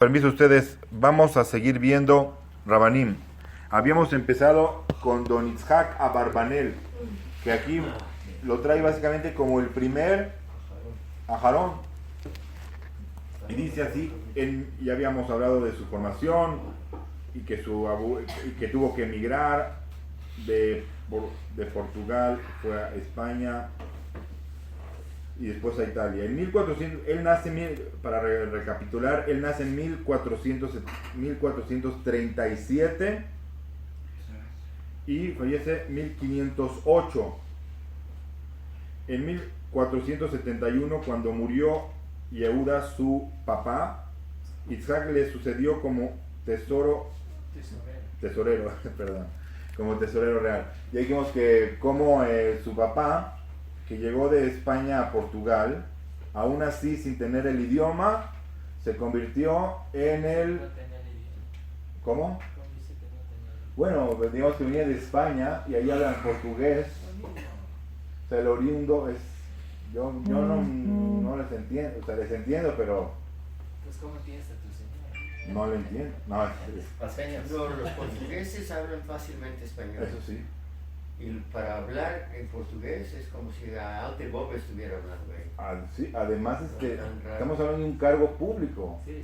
Permiso ustedes, vamos a seguir viendo Rabanim. Habíamos empezado con Don Itzhak Abarbanel, que aquí lo trae básicamente como el primer Ajarón. Y dice así, ya habíamos hablado de su formación y que tuvo que emigrar de Portugal, fue a España y después a Italia. En 1400, él nace, para recapitular, él nace en 1437 y fallece en 1508. En 1471, cuando murió Yehuda, su papá, Itzhak le sucedió como tesorero, perdón, como tesorero real. Y ahí vimos que como su papá, que llegó de España a Portugal, aún así sin tener el idioma, se convirtió en el... ¿Cómo? Bueno, digamos que venía de España y ahí hablan portugués. O sea, el oriundo es... Yo no les entiendo, o sea, les entiendo, pero... Pues, ¿cómo piensa tu señor? No lo entiendo. No, Los portugueses hablan fácilmente español. eso sí. Y para hablar en portugués es como si a Alte Bob estuviera hablando ahí. Sí, además es que estamos hablando de un cargo público. Sí.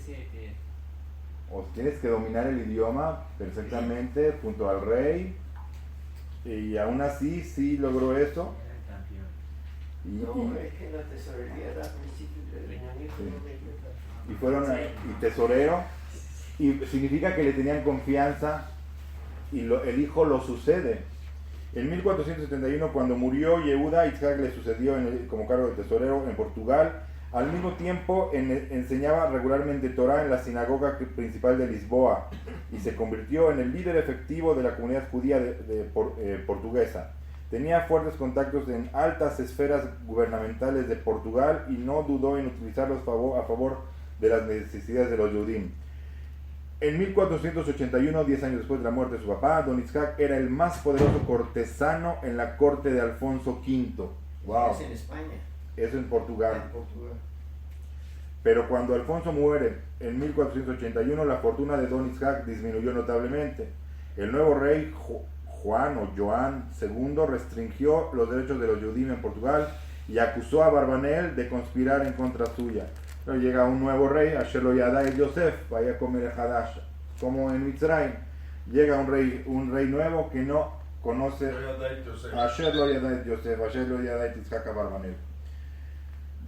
O tienes que dominar el idioma perfectamente junto al rey. Y aún así sí logró eso. No, es que la tesorería da principios de y fueron y tesorero. Y significa que le tenían confianza y el hijo lo sucede. En 1471, cuando murió Yehuda, Itzhak le sucedió como cargo de tesorero en Portugal. Al mismo tiempo enseñaba regularmente Torah en la sinagoga principal de Lisboa y se convirtió en el líder efectivo de la comunidad judía portuguesa. Tenía fuertes contactos en altas esferas gubernamentales de Portugal y no dudó en utilizarlos a favor de las necesidades de los Yudim. En 1481, 10 años después de la muerte de su papá, Don Itzhak era el más poderoso cortesano en la corte de Alfonso V. Wow. Es en España. Eso en Portugal. En Portugal. Pero cuando Alfonso muere en 1481, la fortuna de Don Itzhak disminuyó notablemente. El nuevo rey Joan II restringió los derechos de los Yudim en Portugal y acusó a Barbanel de conspirar en contra suya. Pero llega un nuevo rey, Asher lo Yadai Yosef, vaya a comer Hadash, como en Mitzrayim. Llega un rey nuevo que no conoce Asher lo Yadai Yosef, Asher lo Yadai Itzhak Barbanel.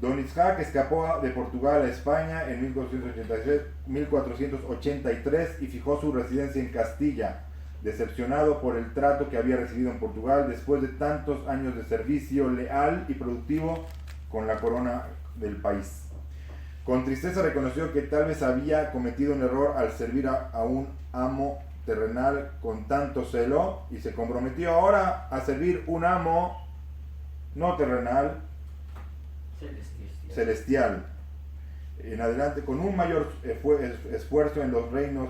Don Itzhak escapó de Portugal a España en 1483 y fijó su residencia en Castilla, decepcionado por el trato que había recibido en Portugal después de tantos años de servicio leal y productivo con la corona del país. Con tristeza reconoció que tal vez había cometido un error al servir a un amo terrenal con tanto celo y se comprometió ahora a servir un amo no terrenal, celestial. En adelante, con un mayor esfuerzo en los reinos,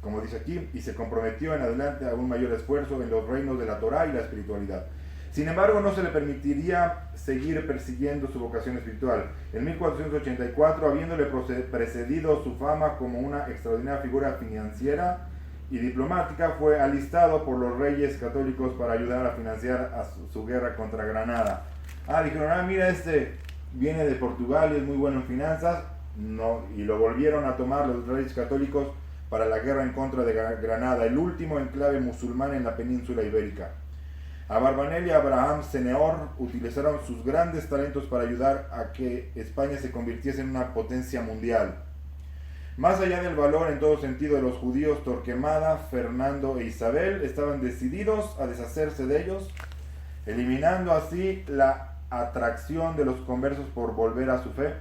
como dice aquí, y se comprometió en adelante a un mayor esfuerzo en los reinos de la Torá y la espiritualidad. Sin embargo, no se le permitiría seguir persiguiendo su vocación espiritual. En 1484, habiéndole precedido su fama como una extraordinaria figura financiera y diplomática, fue alistado por los reyes católicos para ayudar a financiar su guerra contra Granada. Dijeron, mira, este viene de Portugal y es muy bueno en finanzas. No, y lo volvieron a tomar los reyes católicos para la guerra en contra de Granada, el último enclave musulmán en la península ibérica. Abarbanel y Abraham Seneor utilizaron sus grandes talentos para ayudar a que España se convirtiese en una potencia mundial. Más allá del valor en todo sentido de los judíos, Torquemada, Fernando e Isabel estaban decididos a deshacerse de ellos, eliminando así la atracción de los conversos por volver a su fe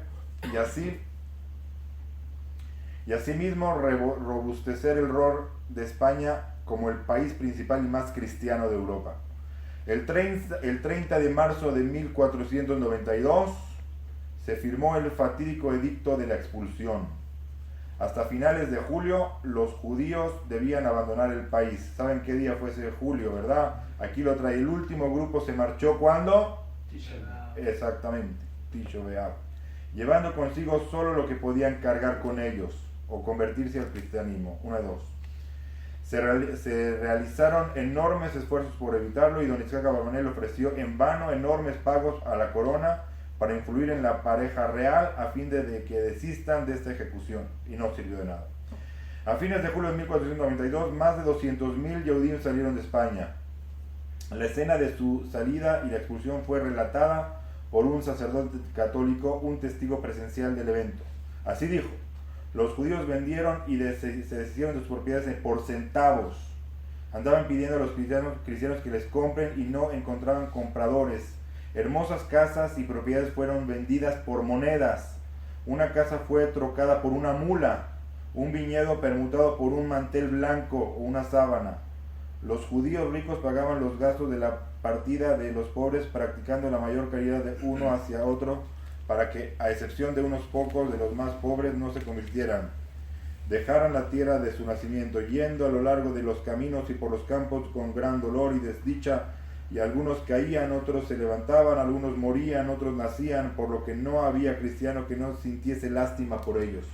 y asimismo robustecer el rol de España como el país principal y más cristiano de Europa. El 30 de marzo de 1492 se firmó el fatídico edicto de la expulsión. Hasta finales de julio los judíos debían abandonar el país. ¿Saben qué día fue ese julio, verdad? Aquí lo trae. El último grupo se marchó ¿cuándo? Exactamente, Tisha B'Av. llevando consigo solo lo que podían cargar con ellos o convertirse al cristianismo. Una de dos. Se realizaron enormes esfuerzos por evitarlo y don Itzhak Abarbanel ofreció en vano enormes pagos a la corona para influir en la pareja real a fin de que desistan de esta ejecución, y no sirvió de nada. A fines de julio de 1492, más de 200.000 Yehudim salieron de España. La escena de su salida y la expulsión fue relatada por un sacerdote católico, un testigo presencial del evento. Así dijo: los judíos vendieron y se deshicieron de sus propiedades por centavos. Andaban pidiendo a los cristianos que les compren y no encontraban compradores. Hermosas casas y propiedades fueron vendidas por monedas. Una casa fue trocada por una mula, un viñedo permutado por un mantel blanco o una sábana. Los judíos ricos pagaban los gastos de la partida de los pobres, practicando la mayor caridad de uno hacia otro, para que, a excepción de unos pocos de los más pobres, no se convirtieran. Dejaron la tierra de su nacimiento, yendo a lo largo de los caminos y por los campos con gran dolor y desdicha, y algunos caían, otros se levantaban, algunos morían, otros nacían, por lo que no había cristiano que no sintiese lástima por ellos.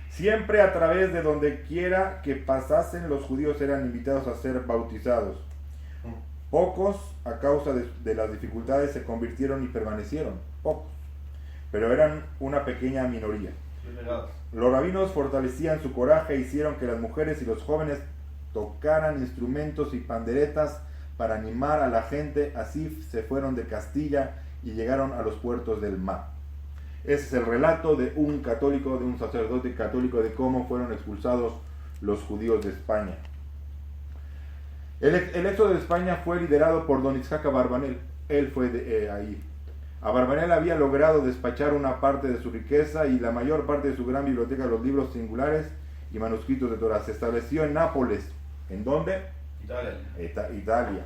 Siempre a través de donde quiera que pasasen, los judíos eran invitados a ser bautizados. Pocos, a causa de las dificultades, se convirtieron y permanecieron. Pocos. Pero eran una pequeña minoría. Los rabinos fortalecían su coraje e hicieron que las mujeres y los jóvenes tocaran instrumentos y panderetas para animar a la gente. Así se fueron de Castilla y llegaron a los puertos del mar. Ese es el relato de un católico, de un sacerdote católico, de cómo fueron expulsados los judíos de España. El éxodo de España fue liderado por don Itzhak Abarbanel. Él fue ahí. Abarbanel había logrado despachar una parte de su riqueza y la mayor parte de su gran biblioteca de los libros singulares y manuscritos de Torah. Se estableció en Nápoles. ¿En dónde? Italia.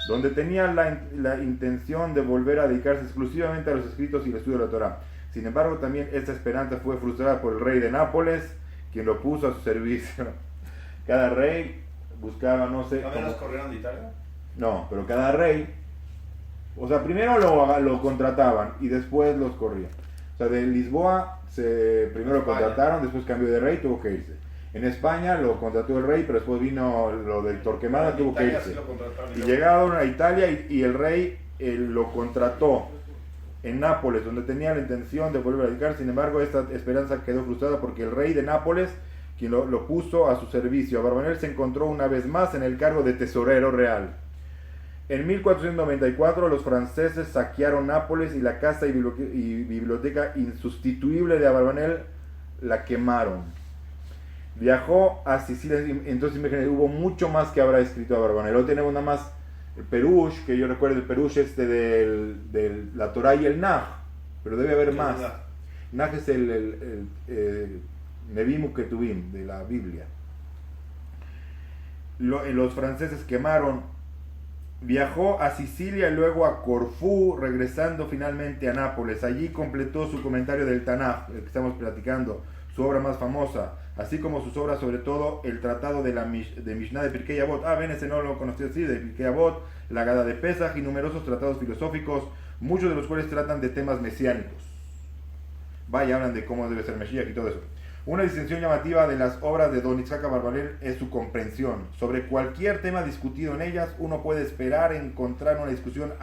Donde tenía la intención de volver a dedicarse exclusivamente a los escritos y el estudio de la Torah. Sin embargo, también esta esperanza fue frustrada por el rey de Nápoles, quien lo puso a su servicio. Cada rey buscaba, no sé... ¿También los corrieron de Italia? No, pero cada rey... O sea, primero lo contrataban y después los corrían. O sea, de Lisboa primero lo contrataron, después cambió de rey y tuvo que irse. En España lo contrató el rey, pero después vino lo del Torquemada, tuvo que irse. Sí, y llegaron a Italia y el rey lo contrató en Nápoles, donde tenía la intención de volver a dedicar. Sin embargo, esta esperanza quedó frustrada porque el rey de Nápoles, quien lo puso a su servicio, Abarbanel, se encontró una vez más en el cargo de tesorero real. En 1494 los franceses saquearon Nápoles y la casa y biblioteca insustituible de Abarbanel la quemaron. Viajó a Sicilia, entonces imagínate, hubo mucho más que habrá escrito Abarbanel. Hoy tenemos nada más el Perush, que yo recuerdo el Perush de la Torah y el Naj, pero debe haber más. Naj es el Nevim Uketuvim de la Biblia. Los franceses quemaron. Viajó a Sicilia y luego a Corfú, regresando finalmente a Nápoles. Allí completó su comentario del Tanaj, el que estamos platicando, su obra más famosa, así como sus obras, sobre todo el tratado de Mishnah de Pirkei Avot. Ven, ese no lo conocí así, de Pirkei Avot, la Gada de Pesach y numerosos tratados filosóficos, muchos de los cuales tratan de temas mesiánicos. Hablan de cómo debe ser Mesías y todo eso. Una distinción llamativa de las obras de don Itzhak Abarbanel es su comprensión. Sobre cualquier tema discutido en ellas, uno puede esperar encontrar una discusión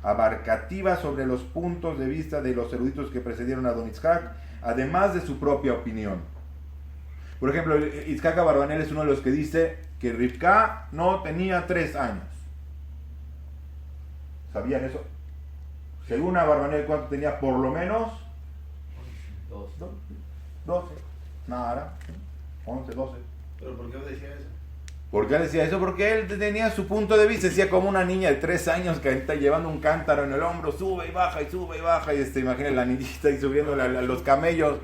abarcativa sobre los puntos de vista de los eruditos que precedieron a don Itzhak, además de su propia opinión. Por ejemplo, Itzhak Abarbanel es uno de los que dice que Rivka no tenía 3 años. ¿Sabían eso? Según Abarbanel, ¿cuánto tenía? Por lo menos 12, nada, 11, 12. ¿Pero por qué decía eso? ¿Por qué decía eso? Porque él tenía su punto de vista, decía como una niña de 3 años que está llevando un cántaro en el hombro, sube y baja, y imaginen la niñita y subiendo a los camellos.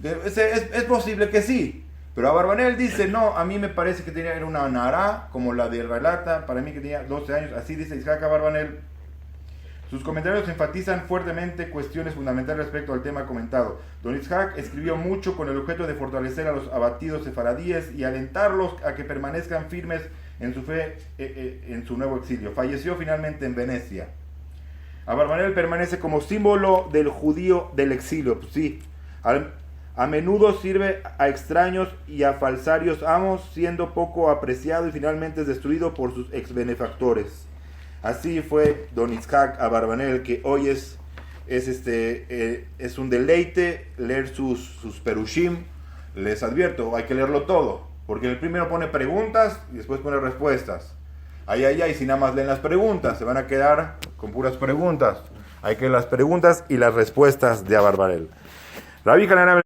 Es posible que sí, pero Abarbanel dice, no, a mí me parece que era una nará, como la de Relata, para mí que tenía 12 años, así dice Itzhak Abarbanel. Sus comentarios enfatizan fuertemente cuestiones fundamentales respecto al tema comentado. Don Itzhak escribió mucho con el objeto de fortalecer a los abatidos sefaradíes y alentarlos a que permanezcan firmes en su fe en su nuevo exilio. Falleció finalmente en Venecia. Abarbanel permanece como símbolo del judío del exilio. Pues sí, a menudo sirve a extraños y a falsarios amos, siendo poco apreciado y finalmente es destruido por sus ex-benefactores. Así fue Don Itzhak Abarbanel, que hoy es un deleite leer sus perushim. Les advierto, hay que leerlo todo, porque el primero pone preguntas y después pone respuestas. Si nada más leen las preguntas, se van a quedar con puras preguntas. Hay que leer las preguntas y las respuestas de Abarbanel. Rabbi Hanan